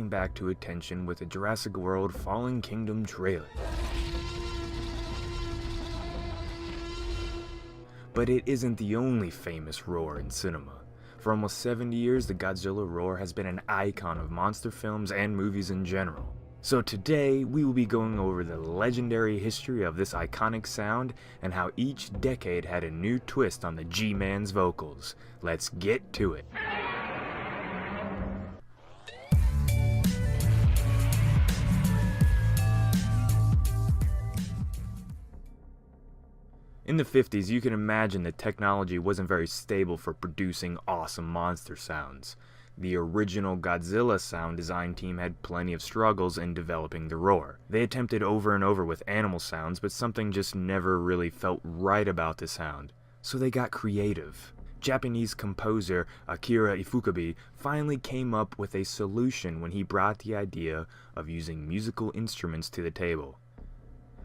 came back to attention with a Jurassic World Fallen Kingdom trailer. But it isn't the only famous roar in cinema. For almost 70 years, the Godzilla roar has been an icon of monster films and movies in general. So today, we will be going over the legendary history of this iconic sound and how each decade had a new twist on the G-Man's vocals. Let's get to it. In the 50s, you can imagine the technology wasn't very stable for producing awesome monster sounds. The original Godzilla sound design team had plenty of struggles in developing the roar. They attempted over and over with animal sounds, but something just never really felt right about the sound. So they got creative. Japanese composer Akira Ifukube finally came up with a solution when he brought the idea of using musical instruments to the table.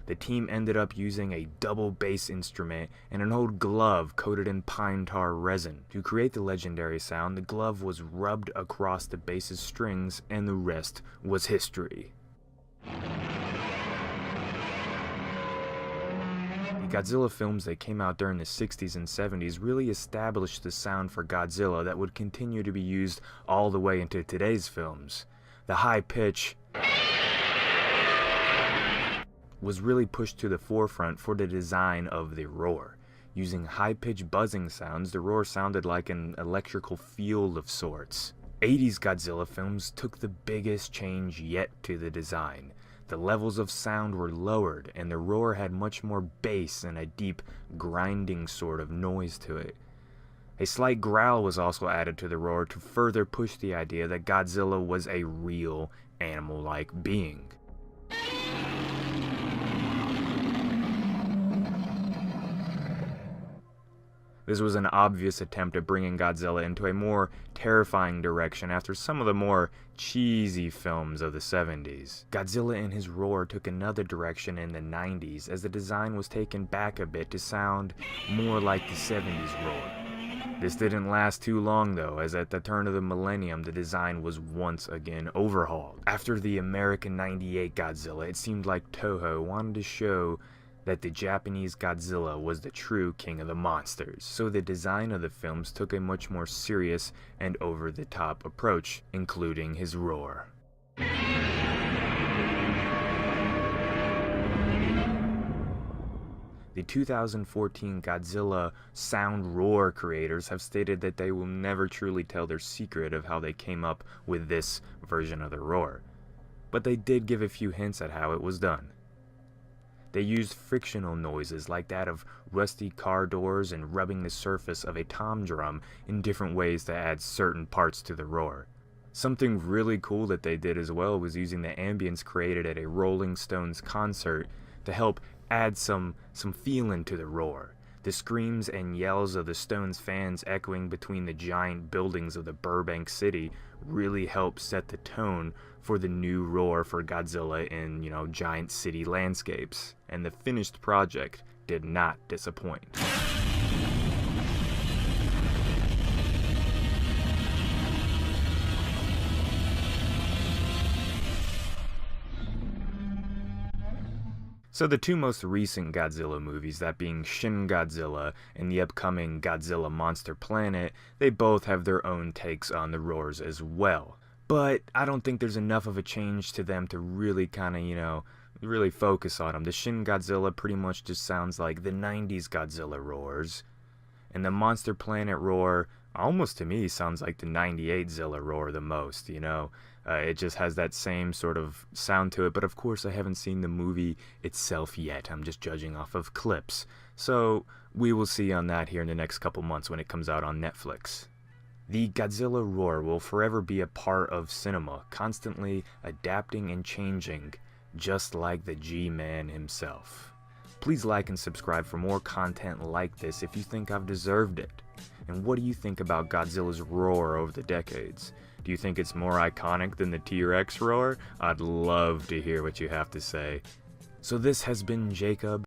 The team ended up using a double bass instrument and an old glove coated in pine tar resin. To create the legendary sound, the glove was rubbed across the bass's strings, and the rest was history. The Godzilla films that came out during the 60s and 70s really established the sound for Godzilla that would continue to be used all the way into today's films. The high pitch was really pushed to the forefront for the design of the roar. Using high-pitched buzzing sounds, the roar sounded like an electrical field of sorts. 80s Godzilla films took the biggest change yet to the design. The levels of sound were lowered, and the roar had much more bass and a deep, grinding sort of noise to it. A slight growl was also added to the roar to further push the idea that Godzilla was a real, animal-like being. This was an obvious attempt at bringing Godzilla into a more terrifying direction after some of the more cheesy films of the 70s. Godzilla and his roar took another direction in the 90s as the design was taken back a bit to sound more like the 70s roar. This didn't last too long though, as at the turn of the millennium the design was once again overhauled. After the American '98 Godzilla, it seemed like Toho wanted to show that the Japanese Godzilla was the true king of the monsters, so the design of the films took a much more serious and over-the-top approach, including his roar. The 2014 Godzilla sound roar creators have stated that they will never truly tell their secret of how they came up with this version of the roar, but they did give a few hints at how it was done. They used frictional noises like that of rusty car doors and rubbing the surface of a tom drum in different ways to add certain parts to the roar. Something really cool that they did as well was using the ambience created at a Rolling Stones concert to help add some feeling to the roar. The screams and yells of the Stones fans echoing between the giant buildings of the Burbank city really helped set the tone for the new roar for Godzilla in, giant city landscapes. And the finished project did not disappoint. So the two most recent Godzilla movies, that being Shin Godzilla and the upcoming Godzilla Monster Planet, they both have their own takes on the roars as well. But I don't think there's enough of a change to them to really really focus on them. The Shin Godzilla pretty much just sounds like the 90s Godzilla roars, and the Monster Planet roar almost to me sounds like the 98 Zilla roar the most, It just has that same sort of sound to it, but of course I haven't seen the movie itself yet. I'm just judging off of clips. So we will see on that here in the next couple months when it comes out on Netflix. The Godzilla roar will forever be a part of cinema, constantly adapting and changing, just like the G-Man himself. Please like and subscribe for more content like this if you think I've deserved it. And what do you think about Godzilla's roar over the decades? Do you think it's more iconic than the T-Rex roar? I'd love to hear what you have to say. So this has been Jacob,